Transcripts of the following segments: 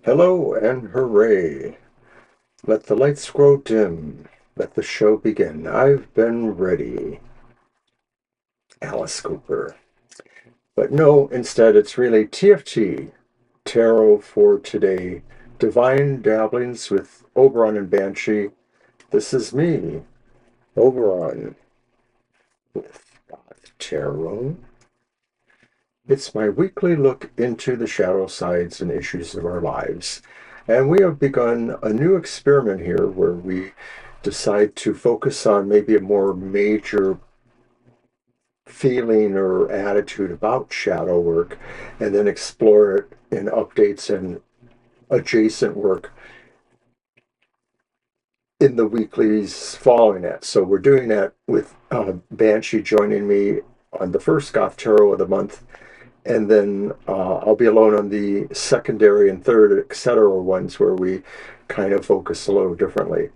Hello and hooray! Let the lights grow dim. Let the show begin. I've been ready. Alice Cooper. But no, instead it's really TFT. Tarot for today. Divine dabblings with Oberon and Banshee. This is me, Oberon, with Goth Tarot. It's my weekly look into the shadow sides and issues of our lives. And we have begun a new experiment here where we decide to focus on maybe a more major feeling or attitude about shadow work and then explore it in updates and adjacent work in the weeklies following it. So we're doing that with Banshee joining me on the first Goth Tarot of the month, and then I'll be alone on the secondary and third, etc. ones where we kind of focus a little differently.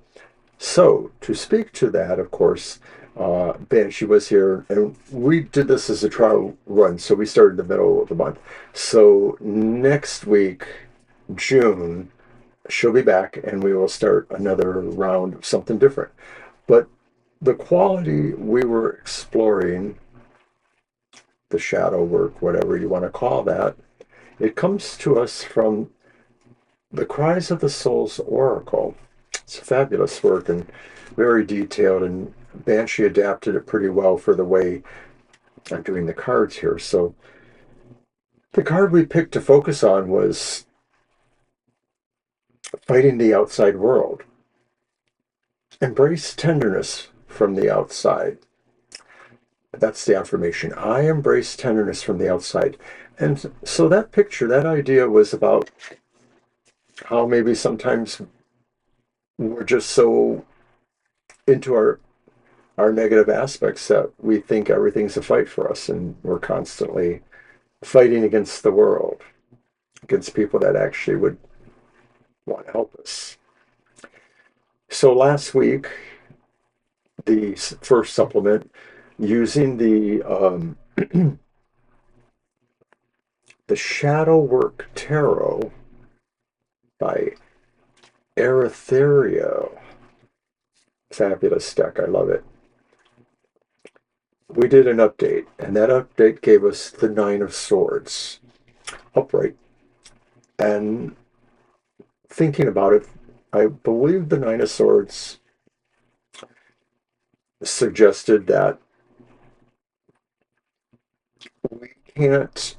So to speak to that, of course, Banshee was here, and we did this as a trial run, so we started in the middle of the month. So next week, June, she'll be back, and we will start another round of something different. But the quality we were exploring, the shadow work, whatever you want to call that, it comes to us from the Cries of the Soul's Oracle. It's a fabulous work and very detailed, and Banshee adapted it pretty well for the way I'm doing the cards here. So the card we picked to focus on was Fighting the Outside World. Embrace tenderness from the outside. That's the affirmation. I embrace tenderness from the outside. And so that picture, that idea was about how maybe sometimes we're just so into our negative aspects that we think everything's a fight for us, and we're constantly fighting against the world, against people that actually would want to help us. So last week, the first supplement, using the Shadow Work Tarot by Ethereal. Fabulous deck. I love it. We did an update, and that update gave us the Nine of Swords upright. And thinking about it, I believe the Nine of Swords suggested that we can't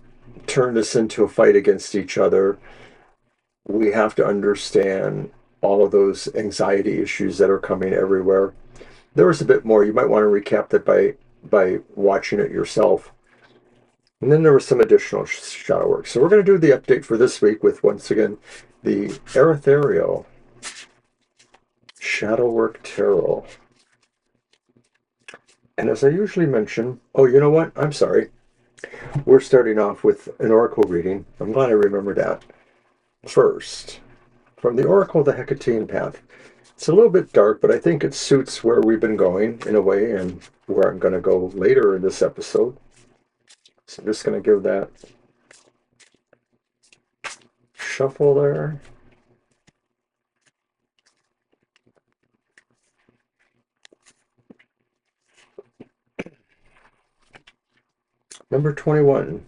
turn this into a fight against each other. We have to understand all of those anxiety issues that are coming everywhere. There was a bit more. You might want to recap that by watching it yourself. And then there was some additional shadow work. So we're going to do the update for this week with, once again, the Ethereal Shadow Work Tarot. And as I usually mention, oh, you know what? I'm sorry. We're starting off with an oracle reading. I'm glad I remembered that. First, from the Oracle of the Hekatean Path. It's a little bit dark, but I think it suits where we've been going in a way and where I'm going to go later in this episode. So I'm just going to give that shuffle there. Number 21.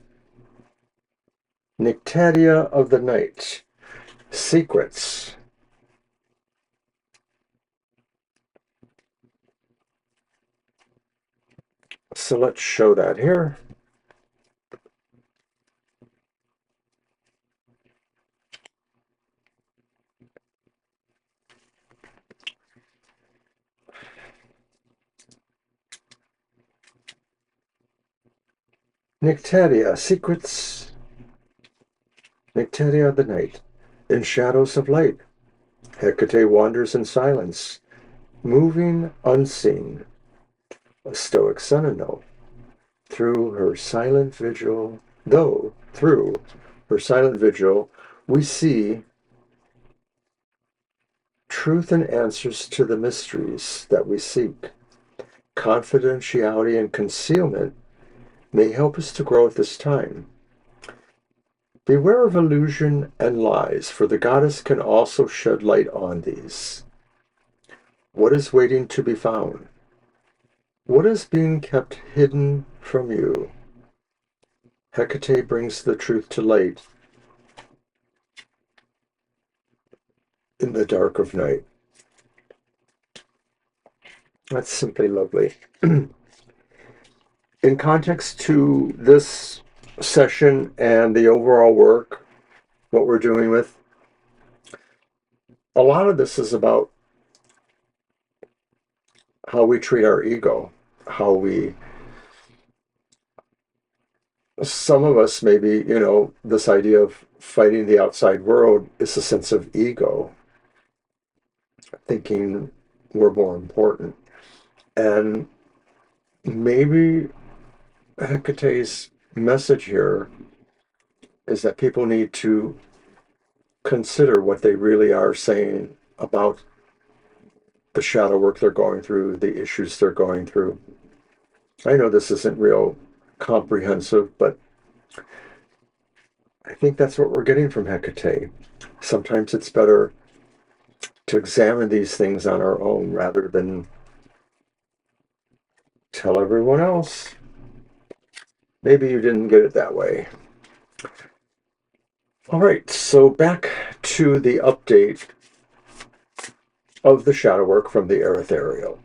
Hekatean of the Night. Secrets. So let's show that here. Hekatean, secrets. Hekatean of the night. In shadows of light, Hecate wanders in silence, moving unseen. A stoic sentinel. Through her silent vigil, we see truth and answers to the mysteries that we seek. confidentiality and concealment may help us to grow at this time. Beware of illusion and lies, for the goddess can also shed light on these. What is waiting to be found? What is being kept hidden from you? Hecate brings the truth to light in the dark of night. That's simply lovely. In context to this session and the overall work, what we're doing with, a lot of this is about how we treat our ego, how we, some of us maybe, this idea of fighting the outside world is a sense of ego, thinking we're more important. And maybe Hecate's message here is that people need to consider what they really are saying about the shadow work they're going through, the issues they're going through. I know this isn't real comprehensive, but I think that's what we're getting from Hecate. Sometimes it's better to examine these things on our own rather than tell everyone else. Maybe you didn't get it that way. All right, so back to the update of the shadow work from the Ethereal.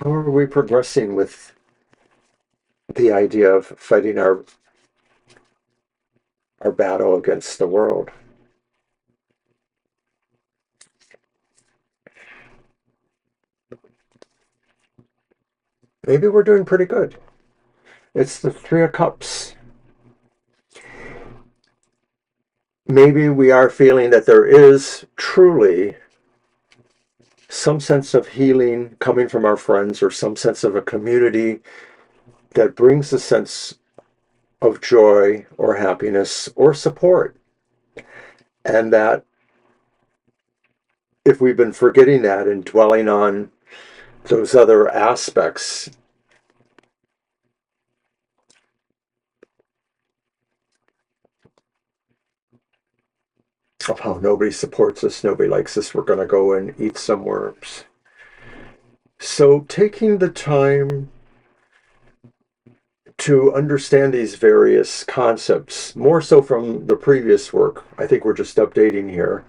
How are we progressing with the idea of fighting our battle against the world? Maybe we're doing pretty good. It's the Three of Cups. Maybe we are feeling that there is truly some sense of healing coming from our friends, or some sense of a community that brings a sense of joy or happiness or support. And that if we've been forgetting that and dwelling on those other aspects, of how nobody supports us, nobody likes us, we're going to go and eat some worms. So taking the time to understand these various concepts, more so from the previous work, I think we're just updating here,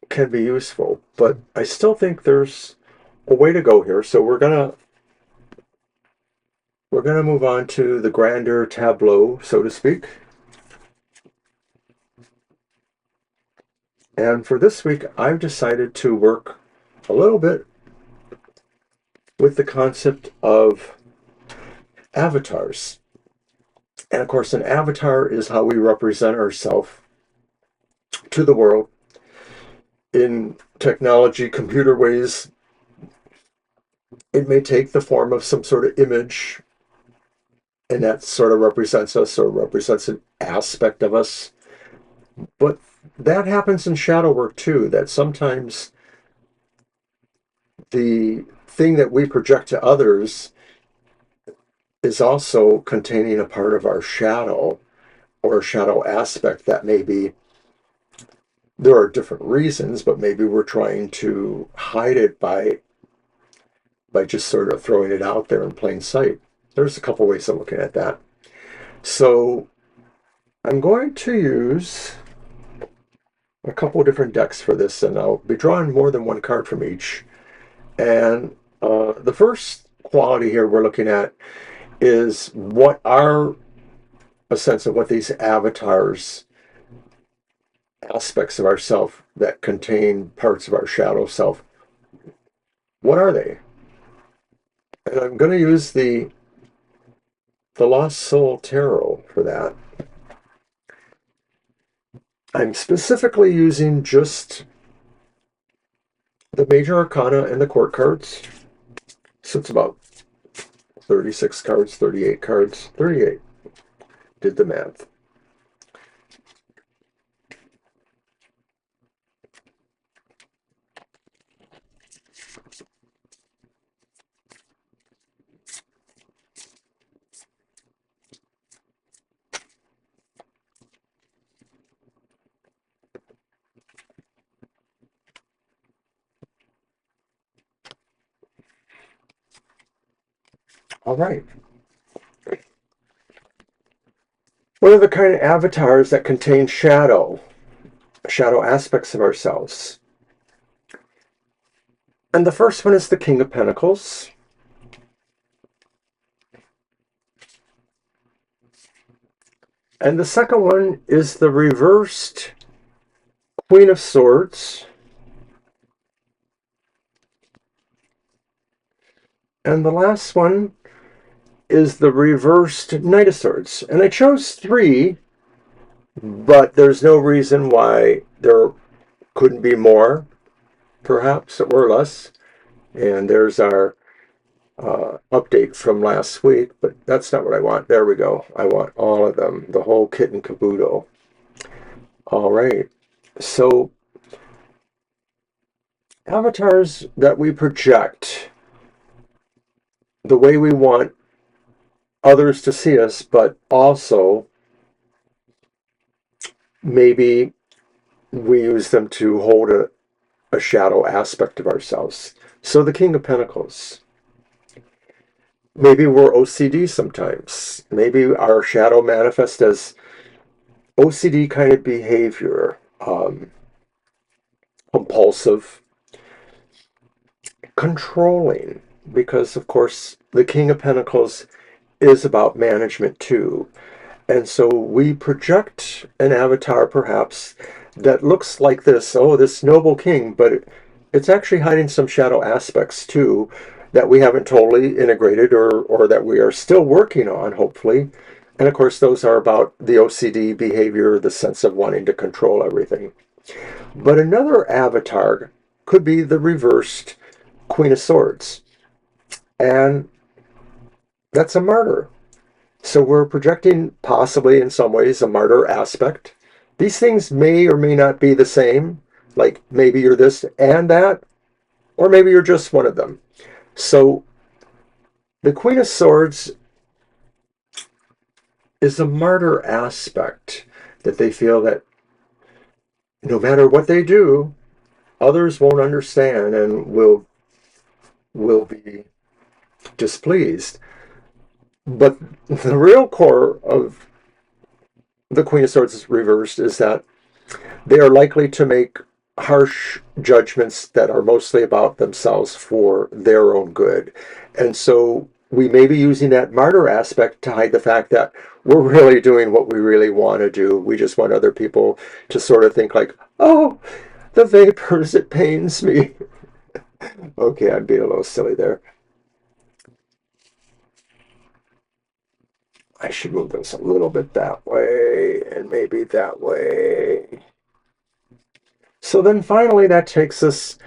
can be useful. But I still think there's a way to go here. So we're gonna move on to the grander tableau, so to speak. And for this week, I've decided to work a little bit with the concept of avatars. And of course, an avatar is how we represent ourselves to the world. In technology, computer ways, it may take the form of some sort of image, and that sort of represents us or represents an aspect of us. But that happens in shadow work too, that sometimes the thing that we project to others is also containing a part of our shadow or a shadow aspect that maybe there are different reasons, but maybe we're trying to hide it by just sort of throwing it out there in plain sight. There's a couple ways of looking at that. So I'm going to use a couple different decks for this, and I'll be drawing more than one card from each. And the first quality here we're looking at is what are a sense of what these avatars aspects of ourself that contain parts of our shadow self. What are they? And I'm going to use the Lost Soul Tarot for that. I'm specifically using just the major arcana and the court cards. So it's about 36 cards, 38 cards, 38. Did the math. All right. What are the kind of avatars that contain shadow aspects of ourselves? And the first one is the King of Pentacles. And the second one is the reversed Queen of Swords. And the last one is the reversed Knight of Swords. And I chose 3, but there's no reason why there couldn't be more, perhaps, or less. And there's our update from last week, but that's not what I want. There we go. I want all of them, the whole kit and caboodle. All right. So, avatars that we project the way we want others to see us, but also maybe we use them to hold a shadow aspect of ourselves. So the King of Pentacles. Maybe we're OCD sometimes. Maybe our shadow manifests as OCD kind of behavior, compulsive, controlling, because of course the King of Pentacles is about management too. And so we project an avatar perhaps that looks like this, oh, this noble king, but it's actually hiding some shadow aspects too that we haven't totally integrated or that we are still working on, hopefully. And of course, those are about the OCD behavior, the sense of wanting to control everything. But another avatar could be the reversed Queen of Swords. And that's a martyr. So we're projecting possibly in some ways a martyr aspect. These things may or may not be the same. Like maybe you're this and that, or maybe you're just one of them. So the Queen of Swords is a martyr aspect, that they feel that no matter what they do, others won't understand and will be displeased. But the real core of the Queen of Swords reversed is that they are likely to make harsh judgments that are mostly about themselves for their own good. And so we may be using that martyr aspect to hide the fact that we're really doing what we really want to do. We just want other people to sort of think like, oh, the vapors, it pains me. Okay, I'm being a little silly there. I should move this a little bit that way and maybe that way. So then finally that takes us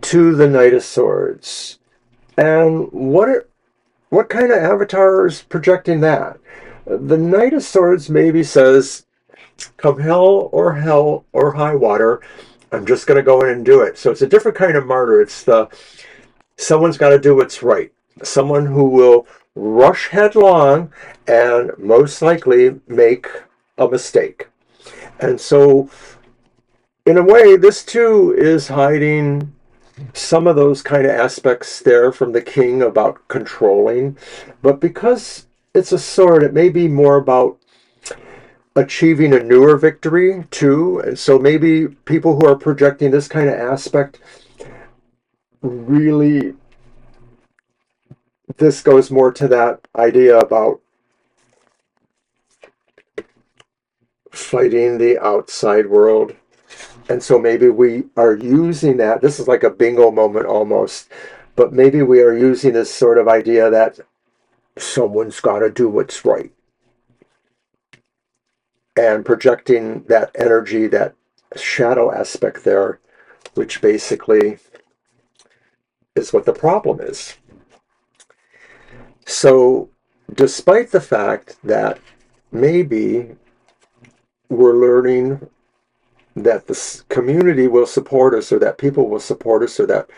to the Knight of Swords. And what kind of avatar is projecting that? The Knight of Swords maybe says, come hell or high water, I'm just going to go in and do it. So it's a different kind of martyr. It's someone's got to do what's right. Someone who will rush headlong and most likely make a mistake. And so in a way, this too is hiding some of those kind of aspects there from the king about controlling. But because it's a sword, it may be more about achieving a newer victory too. And so maybe people who are projecting this kind of aspect really, this goes more to that idea about fighting the outside world And so maybe we are using that. This is like a bingo moment almost, but maybe we are using this sort of idea that someone's got to do what's right, and projecting that energy, that shadow aspect there, which basically is what the problem is. So, despite the fact that maybe we're learning that the community will support us, or that people will support us, or that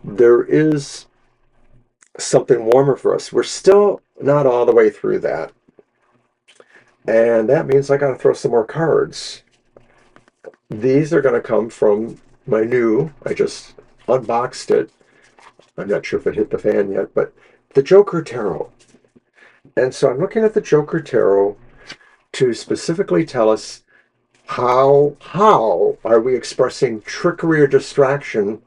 there is something warmer for us, we're still not all the way through that. And that means I got to throw some more cards. These are going to come from my new, I just unboxed it. I'm not sure if it hit the fan yet, but the Joker Tarot. And so I'm looking at the Joker Tarot to specifically tell us how are we expressing trickery or distraction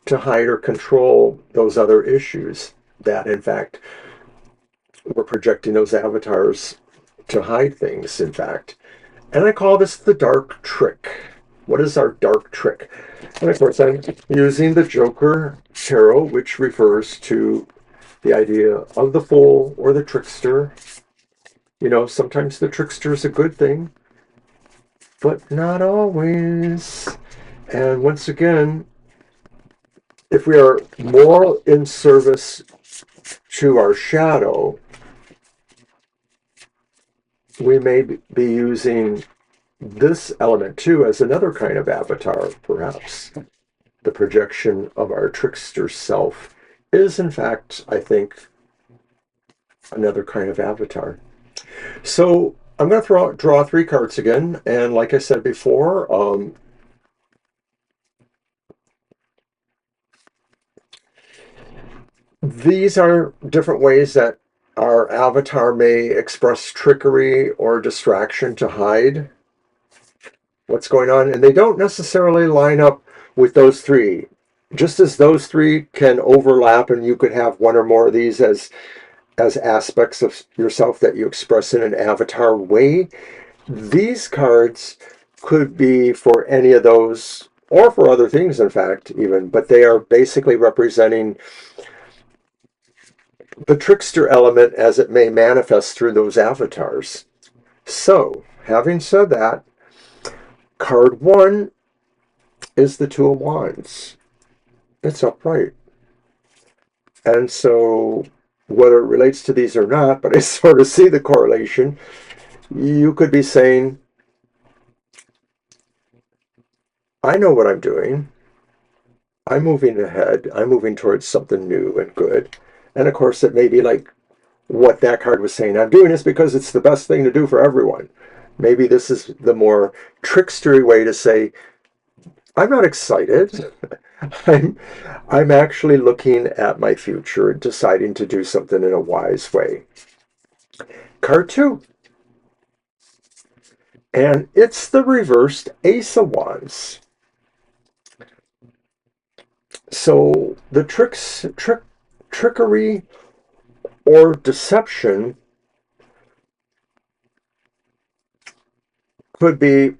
to hide or control those other issues that, in fact, we're projecting those avatars to hide things, in fact. And I call this the dark trick. What is our dark trick? And of course, I'm using the Joker Tarot, which refers to the idea of the fool or the trickster. You know, sometimes the trickster is a good thing, but not always. And once again, if we are more in service to our shadow, we may be using this element too as another kind of avatar, perhaps. The projection of our trickster self is, in fact, I think, another kind of avatar. So I'm going to draw 3 cards again, and like I said before, these are different ways that our avatar may express trickery or distraction to hide what's going on, and they don't necessarily line up with those 3. Just as those 3 can overlap, and you could have one or more of these as aspects of yourself that you express in an avatar way, these cards could be for any of those, or for other things, in fact, even, but they are basically representing the trickster element as it may manifest through those avatars. So, having said that, card 1 is the Two of Wands. It's upright. And so, whether it relates to these or not, but I sort of see the correlation, you could be saying, I know what I'm doing. I'm moving ahead. I'm moving towards something new and good. And of course, it may be like what that card was saying. I'm doing this because it's the best thing to do for everyone. Maybe this is the more trickstery way to say, I'm not excited. I'm actually looking at my future and deciding to do something in a wise way. Card 2. And it's the reversed Ace of Wands. So the trickery or deception could be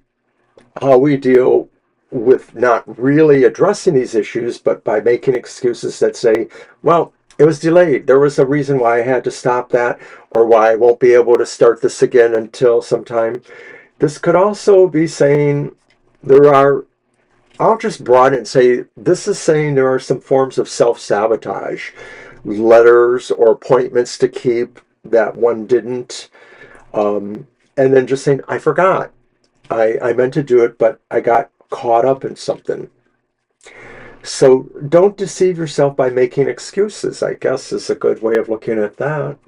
how we deal with not really addressing these issues, but by making excuses that say, well, it was delayed. There was a reason why I had to stop that, or why I won't be able to start this again until sometime. This could also be saying I'll just broaden it and say, this is saying there are some forms of self-sabotage, letters or appointments to keep that one didn't, and then just saying, I forgot. I meant to do it, but I got caught up in something. So don't deceive yourself by making excuses, I guess, is a good way of looking at that.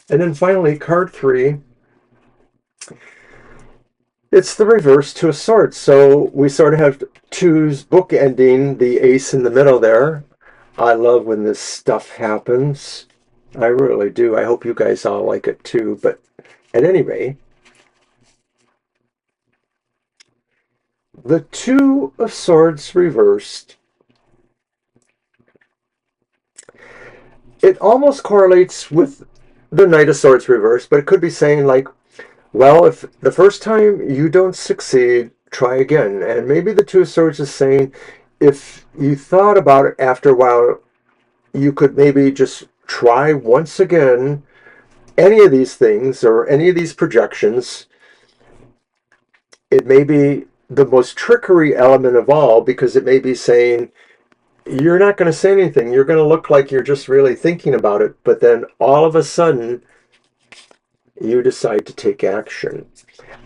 And then finally, card 3, it's the reverse Two of Swords. So we sort of have 2's bookending the ace in the middle there. I love when this stuff happens. I really do. I hope you guys all like it too. But at any rate, the Two of Swords reversed, it almost correlates with the Knight of Swords reversed, but it could be saying like, well, if the first time you don't succeed, try again. And maybe the Two of Swords is saying, if you thought about it after a while, you could maybe just try once again any of these things or any of these projections. It may be the most trickery element of all, because it may be saying, you're not going to say anything. You're going to look like you're just really thinking about it. But then all of a sudden, you decide to take action.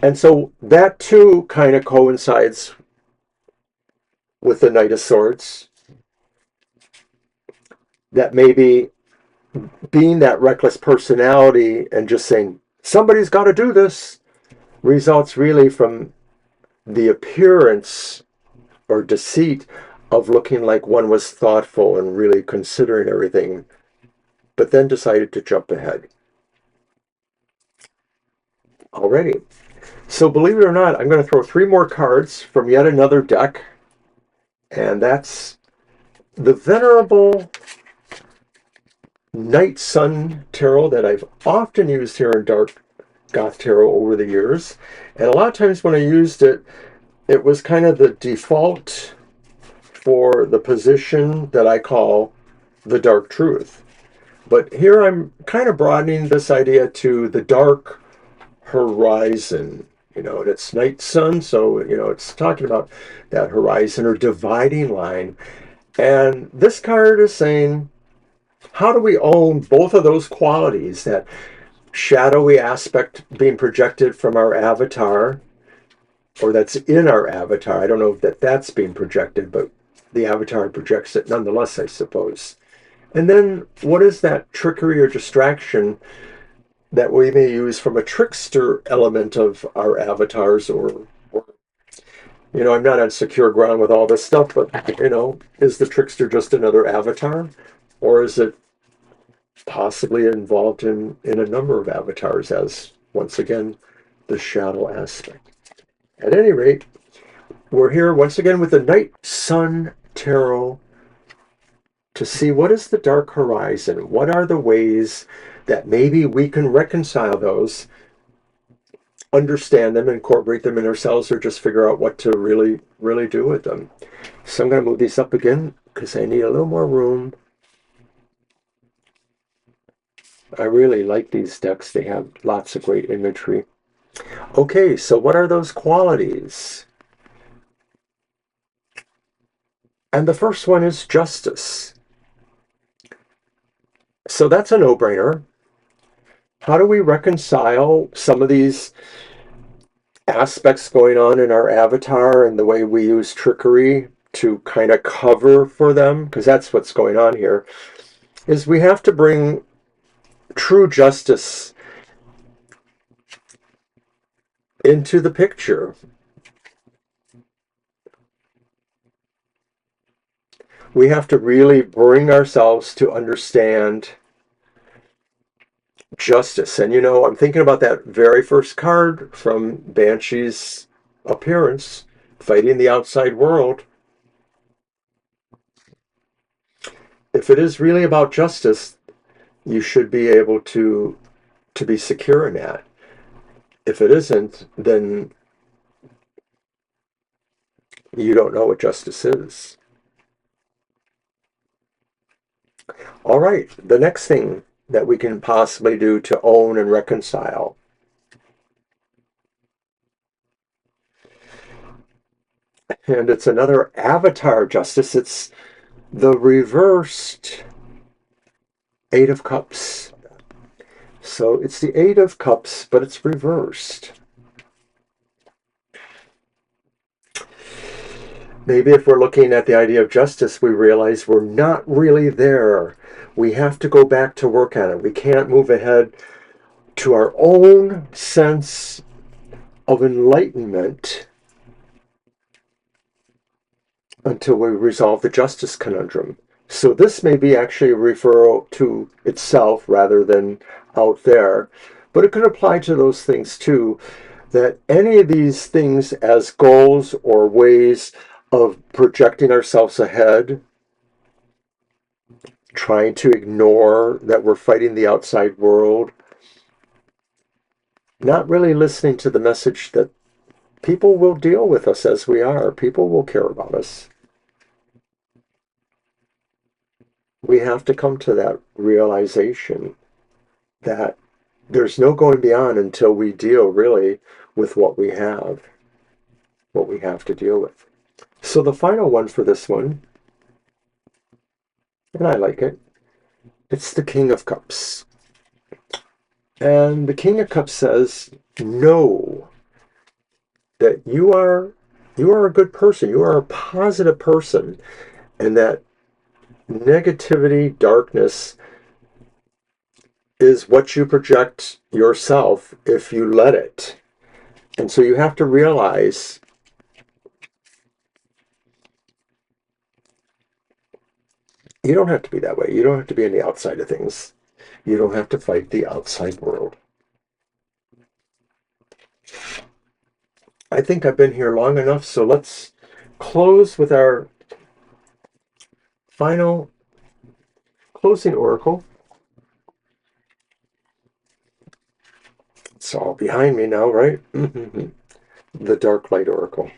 And so that too kind of coincides with the Knight of Swords. That maybe being that reckless personality and just saying, somebody's got to do this, results really from the appearance or deceit of looking like one was thoughtful and really considering everything, but then decided to jump ahead. Alrighty. So believe it or not, I'm going to throw 3 more cards from yet another deck, and that's the Venerable Night Sun Tarot that I've often used here in Dark Goth Tarot over the years. And a lot of times when I used it, it was kind of the default for the position that I call the Dark Truth. But here I'm kind of broadening this idea to the Dark Horizon. And it's Night Sun, so, it's talking about that horizon or dividing line. And this card is saying, how do we own both of those qualities, that shadowy aspect being projected from our avatar, or that's in our avatar? I don't know if that's being projected, but the avatar projects it nonetheless, I suppose. And then what is that trickery or distraction that we may use from a trickster element of our avatars, or I'm not on secure ground with all this stuff, but, is the trickster just another avatar? Or is it possibly involved in a number of avatars as, once again, the shadow aspect? At any rate, we're here once again with the Night Sun Tarot to see what is the dark horizon. What are the ways that maybe we can reconcile those, understand them, incorporate them in ourselves, or just figure out what to really, really do with them. So I'm going to move these up again because I need a little more room. I really like these decks. They have lots of great imagery. Okay, so what are those qualities? And the first one is justice. So that's a no-brainer. How do we reconcile some of these aspects going on in our avatar and the way we use trickery to kind of cover for them? Because that's what's going on here, is we have to bring true justice into the picture. We have to really bring ourselves to understand justice. And I'm thinking about that very first card from Banshee's appearance, fighting the outside world. If it is really about justice, you should be able to be secure in that. If it isn't, then you don't know what justice is. All right, the next thing that we can possibly do to own and reconcile. And it's another avatar justice. It's the reversed Eight of Cups. So it's the Eight of Cups, but it's reversed. Maybe if we're looking at the idea of justice, we realize we're not really there. We have to go back to work on it. We can't move ahead to our own sense of enlightenment until we resolve the justice conundrum. So this may be actually a referral to itself rather than out there, but it could apply to those things too, that any of these things as goals or ways of projecting ourselves ahead, trying to ignore that we're fighting the outside world, not really listening to the message that people will deal with us as we are. People will care about us. We have to come to that realization that there's no going beyond until we deal really with what we have to deal with. So the final one for this one, and I like it, it's the King of Cups. And the King of Cups says, know that you are a good person, you are a positive person, and that negativity, darkness is what you project yourself if you let it. And so you have to realize you don't have to be that way. You don't have to be on the outside of things. You don't have to fight the outside world. I think I've been here long enough, so let's close with our final closing oracle. It's all behind me now, right? The Dark Light Oracle.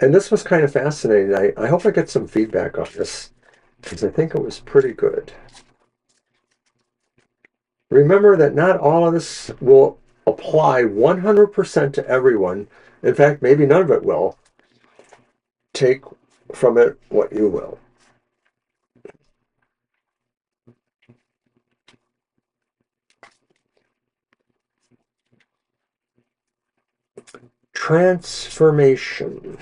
And this was kind of fascinating. I hope I get some feedback on this, because I think it was pretty good. Remember that not all of this will apply 100% to everyone. In fact, maybe none of it will. Take from it what you will. Transformation.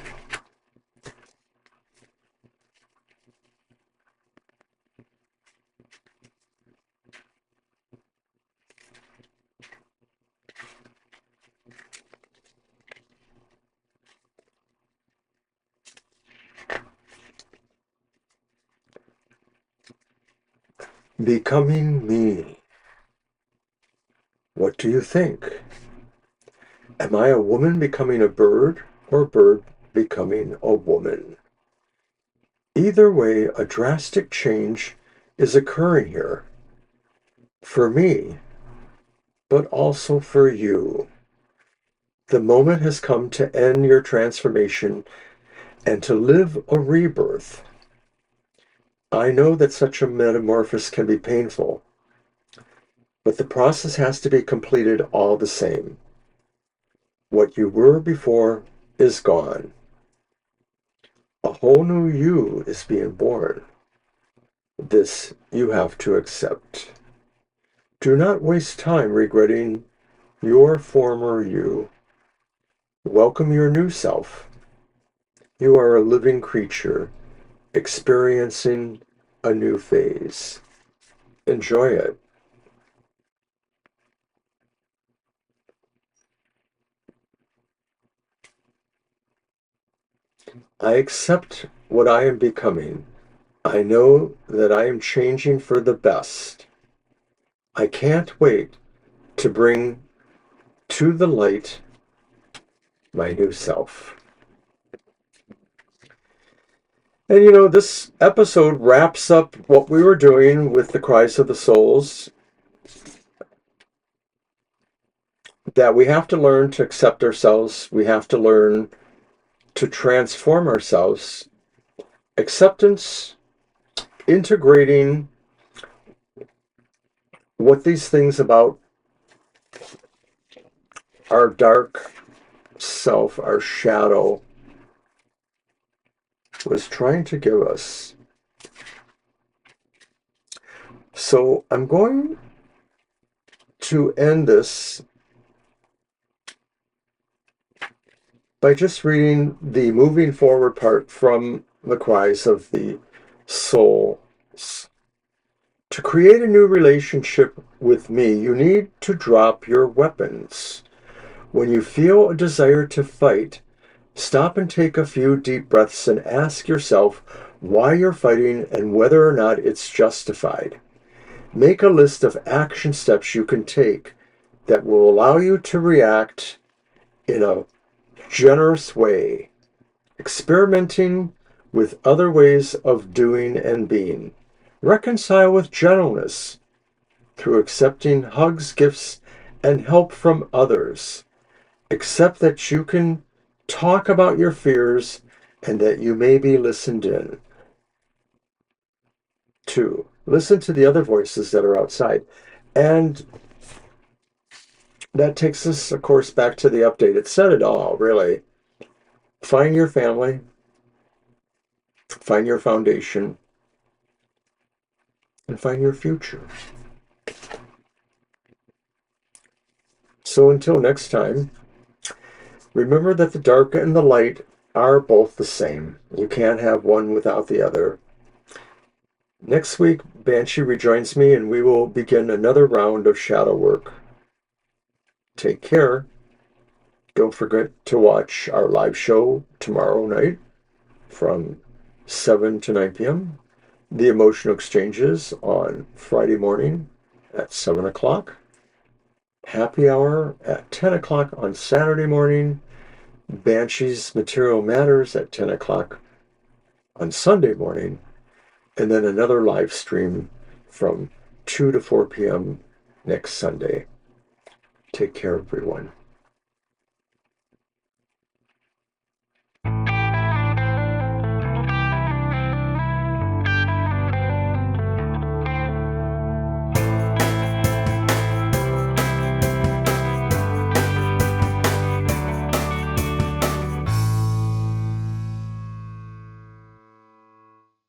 Becoming me. What do you think? Am I a woman becoming a bird, or a bird becoming a woman? Either way, a drastic change is occurring here. For me, but also for you. The moment has come to end your transformation and to live a rebirth. I know that such a metamorphosis can be painful, but the process has to be completed all the same. What you were before is gone. A whole new you is being born. This you have to accept. Do not waste time regretting your former you. Welcome your new self. You are a living creature, experiencing a new phase. Enjoy it. I accept what I am becoming. I know that I am changing for the best. I can't wait to bring to the light my new self. And you know, this episode wraps up what we were doing with the Cries of the Souls. That we have to learn to accept ourselves. We have to learn to transform ourselves. Acceptance, integrating what these things about our dark self, our shadow, was trying to give us. So I'm going to end this by just reading the moving forward part from the Cries of the Souls. To create a new relationship with me, you need to drop your weapons. When you feel a desire to fight, stop and take a few deep breaths and ask yourself why you're fighting and whether or not it's justified. Make a list of action steps you can take that will allow you to react in a generous way, experimenting with other ways of doing and being. Reconcile with gentleness through accepting hugs, gifts, and help from others. Accept that you can talk about your fears and that you may be listened in. 2. Listen to the other voices that are outside. And that takes us, of course, back to the update. It said it all, really. Find your family, find your foundation, and find your future. So until next time, remember that the dark and the light are both the same. You can't have one without the other. Next week, Banshee rejoins me and we will begin another round of shadow work. Take care. Don't forget to watch our live show tomorrow night from 7 to 9 p.m. The Emotional Exchanges on Friday morning at 7 o'clock. Happy Hour at 10 o'clock on Saturday morning. Banshee's Material Matters at 10 o'clock on Sunday morning. And then another live stream from 2 to 4 p.m. next Sunday. Take care, everyone.